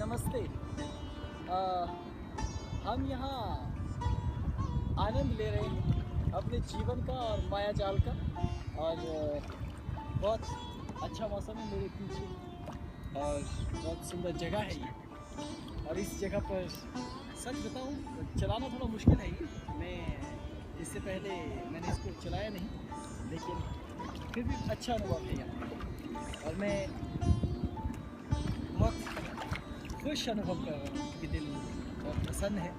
नमस्ते। हम यहाँ आनंद ले रहे हैं अपने जीवन का और माया जाल का। और बहुत अच्छा मौसम है मेरे पीछे और बहुत सुंदर जगह है ये। और इस जगह पर सच बताऊँ तो चलाना थोड़ा मुश्किल है ये। मैं इससे पहले मैंने इसको चलाया नहीं, लेकिन फिर भी अच्छा अनुभव है यहाँ। और मैं बहुत खुश अनुभव कर रहा हूँ कि दिल बहुत प्रसन्न है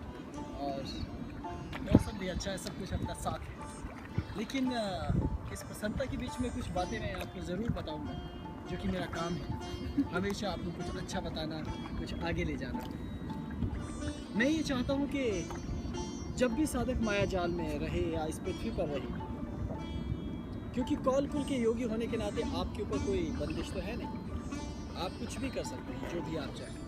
और मौसम भी अच्छा है, सब कुछ अपना साथ है। लेकिन इस प्रसन्नता के बीच में कुछ बातें मैं आपको ज़रूर बताऊँगा, जो कि मेरा काम है, हमेशा आपको कुछ अच्छा बताना, कुछ आगे ले जाना। मैं ये चाहता हूँ कि जब भी साधक माया जाल में रहे या इस पृथ्वी पर रहे, क्योंकि कौल कुल के योगी होने के नाते आपके ऊपर कोई बंदिश तो है नहीं, आप कुछ भी कर सकते हैं, जो भी आप चाहें,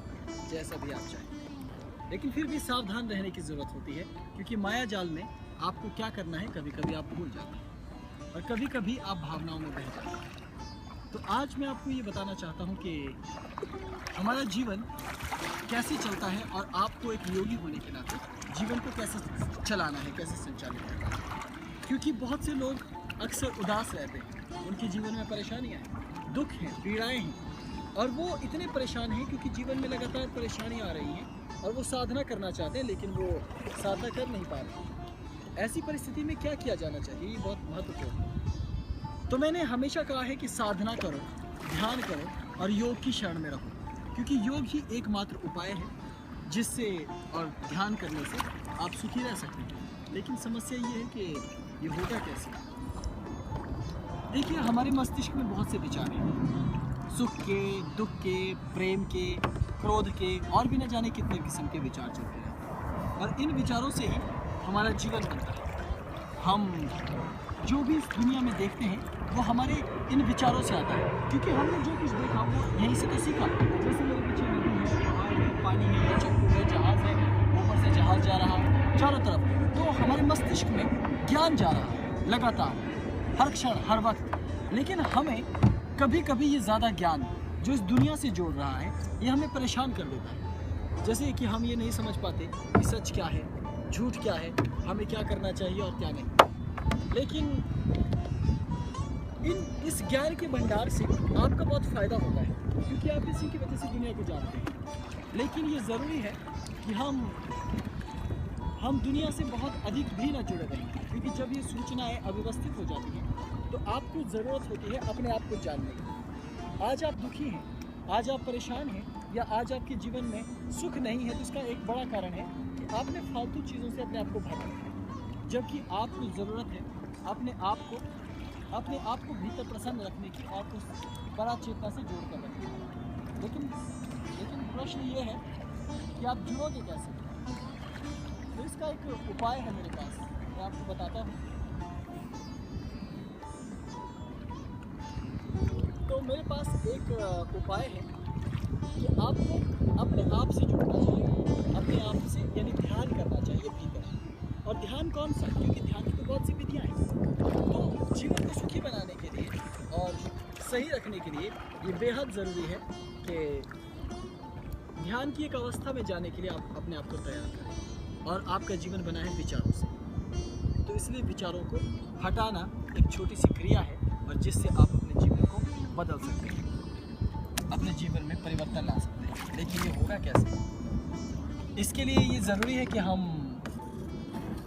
जैसा भी आप चाहें। लेकिन फिर भी सावधान रहने की ज़रूरत होती है, क्योंकि माया जाल में आपको क्या करना है कभी कभी आप भूल जाते हैं और कभी कभी आप भावनाओं में बह जाते हैं। तो आज मैं आपको ये बताना चाहता हूँ कि हमारा जीवन कैसे चलता है और आपको एक योगी होने के नाते जीवन को कैसे चलाना है, कैसे संचालित करना है। क्योंकि बहुत से लोग अक्सर उदास रहते हैं, उनके जीवन में परेशानियाँ हैं, दुख हैं, पीड़ाएँ हैं, और वो इतने परेशान हैं क्योंकि जीवन में लगातार परेशानियाँ आ रही हैं और वो साधना करना चाहते हैं, लेकिन वो साधना कर नहीं पा रहे। ऐसी परिस्थिति में क्या किया जाना चाहिए, ये बहुत महत्वपूर्ण है। तो मैंने हमेशा कहा है कि साधना करो, ध्यान करो और योग की शरण में रहो, क्योंकि योग ही एकमात्र उपाय है जिससे और ध्यान करने से आप सुखी रह सकते हैं। लेकिन समस्या ये है कि ये होगा कैसे। देखिए, हमारे मस्तिष्क में बहुत से विचार हैं, सुख के, दुख के, प्रेम के, क्रोध के और भी न जाने कितने किस्म के विचार चलते हैं। और इन विचारों से ही हमारा जीवन बनता है। हम जो भी इस दुनिया में देखते हैं वो हमारे इन विचारों से आता है, क्योंकि हमने जो कुछ देखा वो यहीं से तो सीखा। जैसे मेरे पीछे नदी है, पहाड़ है, पानी है, चक्कू है, जहाज़ है, ऊपर से जहाज़ जा रहा है चारों तरफ, तो हमारे मस्तिष्क में ज्ञान जा रहा है लगातार, हर क्षण, हर वक्त। लेकिन हमें कभी कभी ये ज़्यादा ज्ञान जो इस दुनिया से जोड़ रहा है, ये हमें परेशान कर देता है। जैसे कि हम ये नहीं समझ पाते कि सच क्या है, झूठ क्या है, हमें क्या करना चाहिए और क्या नहीं। लेकिन इस ज्ञान के भंडार से आपका बहुत फ़ायदा होता है, क्योंकि आप इसी की वजह से दुनिया को जानते हैं। लेकिन ये ज़रूरी है कि हम दुनिया से बहुत अधिक भी न जुड़े रहें, क्योंकि जब ये सूचनाएं अव्यवस्थित हो जाती हैं तो आपको ज़रूरत होती है अपने आप को जानने की। आज आप दुखी हैं, आज आप परेशान हैं, या आज आपके जीवन में सुख नहीं है, तो इसका एक बड़ा कारण है कि आपने फालतू चीज़ों से अपने आप को भर रखा है, जबकि आपको ज़रूरत है अपने आप को भीतर प्रसन्न रखने की और उस बड़ा चेतना से जोड़ कर रखने की। लेकिन प्रश्न ये है कि आप जुड़ोगे कैसे। तो इसका एक उपाय है मेरे पास, मैं आपको बताता हूँ। तो मेरे पास एक उपाय है कि आपको अपने आप से जुड़ना चाहिए, अपने आप से यानी ध्यान करना चाहिए भीतर। और ध्यान कौन सा, क्योंकि ध्यान की तो बहुत सी विधियाँ हैं। तो जीवन को सुखी बनाने के लिए और सही रखने के लिए ये बेहद ज़रूरी है कि ध्यान की एक अवस्था में जाने के लिए आप अपने आप को तैयार करें। और आपका जीवन बना है विचारों से, तो इसलिए विचारों को हटाना एक छोटी सी क्रिया है, और जिससे आप अपने जीवन को बदल सकते हैं, अपने जीवन में परिवर्तन ला सकते हैं। लेकिन ये होगा कैसे। इसके लिए ये ज़रूरी है कि हम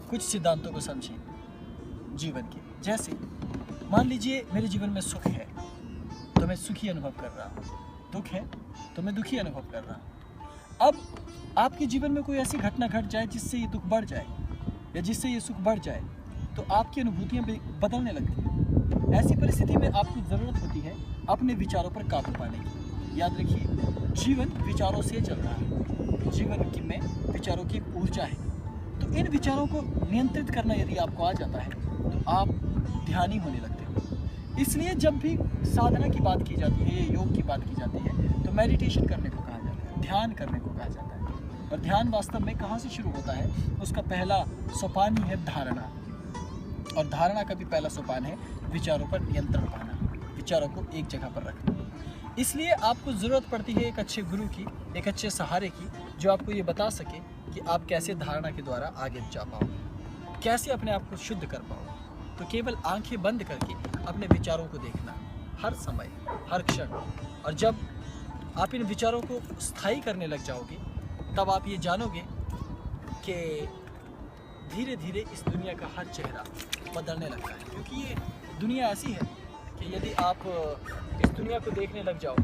कुछ सिद्धांतों को समझें जीवन के। जैसे मान लीजिए मेरे जीवन में सुख है तो मैं सुखी अनुभव कर रहा हूँ, दुख है तो मैं दुखी अनुभव कर रहा हूँ। अब आपके जीवन में कोई ऐसी घटना घट जाए जिससे ये दुख बढ़ जाए या जिससे ये सुख बढ़ जाए, तो आपकी अनुभूतियाँ बदलने लगती हैं। ऐसी परिस्थिति में आपको ज़रूरत होती है अपने विचारों पर काबू पाने की। याद रखिए, जीवन विचारों से चल रहा है, जीवन में विचारों की ऊर्जा है। तो इन विचारों को नियंत्रित करना यदि आपको आ जाता है तो आप ध्यानी होने लगते हो। इसलिए जब भी साधना की बात की जाती है, योग की बात की जाती है, तो मेडिटेशन करने को कहा जाता है, ध्यान करने को कहा जाता है। और ध्यान वास्तव में कहाँ से शुरू होता है, उसका पहला सोपान ही है धारणा। और धारणा का भी पहला सोपान है विचारों पर नियंत्रण पाना, विचारों को एक जगह पर रखना। इसलिए आपको ज़रूरत पड़ती है एक अच्छे गुरु की, एक अच्छे सहारे की, जो आपको ये बता सके कि आप कैसे धारणा के द्वारा आगे जा पाओगे, कैसे अपने आप को शुद्ध कर पाओगे। तो केवल आंखें बंद करके अपने विचारों को देखना हर समय, हर क्षण, और जब आप इन विचारों को स्थायी करने लग जाओगे तब आप ये जानोगे कि धीरे धीरे इस दुनिया का हर चेहरा बदलने लगता है। क्योंकि ये दुनिया ऐसी है कि यदि आप इस दुनिया को देखने लग जाओ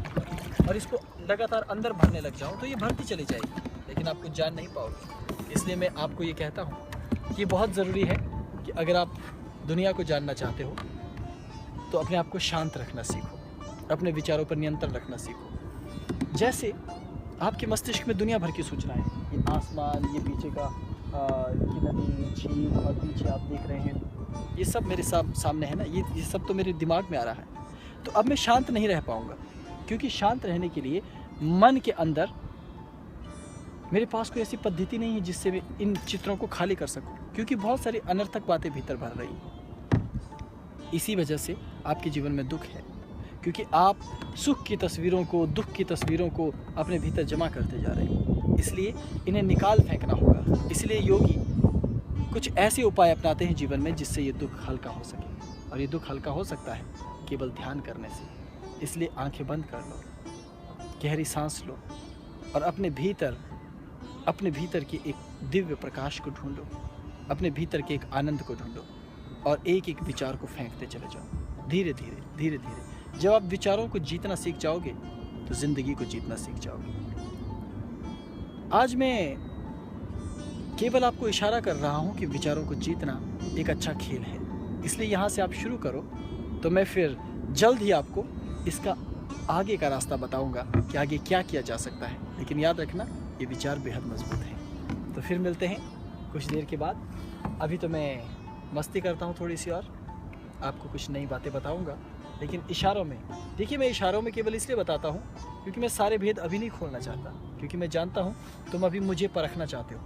और इसको लगातार अंदर भरने लग जाओ तो ये भरती चली जाएगी, लेकिन आप कुछ जान नहीं पाओगे। इसलिए मैं आपको ये कहता हूँ कि बहुत ज़रूरी है कि अगर आप दुनिया को जानना चाहते हो तो अपने आप को शांत रखना सीखो, अपने विचारों पर नियंत्रण रखना सीखो। जैसे आपके मस्तिष्क में दुनिया भर की सूचनाएं, ये आसमान, ये पीछे का ये नदी, झील, और पीछे आप देख रहे हैं, ये सब मेरे सामने है ना, ये सब तो मेरे दिमाग में आ रहा है। तो अब मैं शांत नहीं रह पाऊँगा, क्योंकि शांत रहने के लिए मन के अंदर मेरे पास कोई ऐसी पद्धति नहीं है जिससे मैं इन चित्रों को खाली कर सकूं, क्योंकि बहुत सारी अनर्थक बातें भीतर भर रही हैं। इसी वजह से आपके जीवन में दुख है, क्योंकि आप सुख की तस्वीरों को, दुख की तस्वीरों को अपने भीतर जमा करते जा रहे हैं। इसलिए इन्हें निकाल फेंकना होगा। इसलिए योगी कुछ ऐसे उपाय अपनाते हैं जीवन में जिससे ये दुख हल्का हो सके, और ये दुख हल्का हो सकता है केवल ध्यान करने से। इसलिए आंखें बंद कर लो, गहरी सांस लो, और अपने भीतर के एक दिव्य प्रकाश को ढूंढो, अपने भीतर के एक आनंद को ढूंढो, और एक एक विचार को फेंकते चले जाओ धीरे धीरे धीरे धीरे। जब आप विचारों को जीतना सीख जाओगे तो जिंदगी को जीतना सीख जाओगे। आज मैं केवल आपको इशारा कर रहा हूं कि विचारों को जीतना एक अच्छा खेल है, इसलिए यहाँ से आप शुरू करो, तो मैं फिर जल्द ही आपको इसका आगे का रास्ता बताऊंगा कि आगे क्या किया जा सकता है। लेकिन याद रखना, ये विचार बेहद मजबूत हैं। तो फिर मिलते हैं कुछ देर के बाद। अभी तो मैं मस्ती करता हूँ थोड़ी सी, और आपको कुछ नई बातें बताऊंगा, लेकिन इशारों में। देखिए, मैं इशारों में केवल इसलिए बताता हूँ क्योंकि मैं सारे भेद अभी नहीं खोलना चाहता, क्योंकि मैं जानता हूँ तुम अभी मुझे परखना चाहते हो,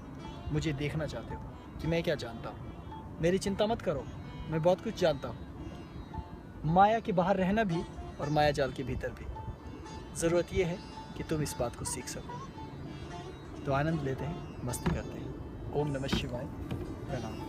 मुझे देखना चाहते हो कि मैं क्या जानता हूँ। मेरी चिंता मत करो, मैं बहुत कुछ जानता हूँ, माया के बाहर रहना भी और माया जाल के भीतर भी। ज़रूरत यह है कि तुम इस बात को सीख सको। तो आनंद लेते हैं, मस्ती करते हैं। ओम नमः शिवाय, प्रणाम।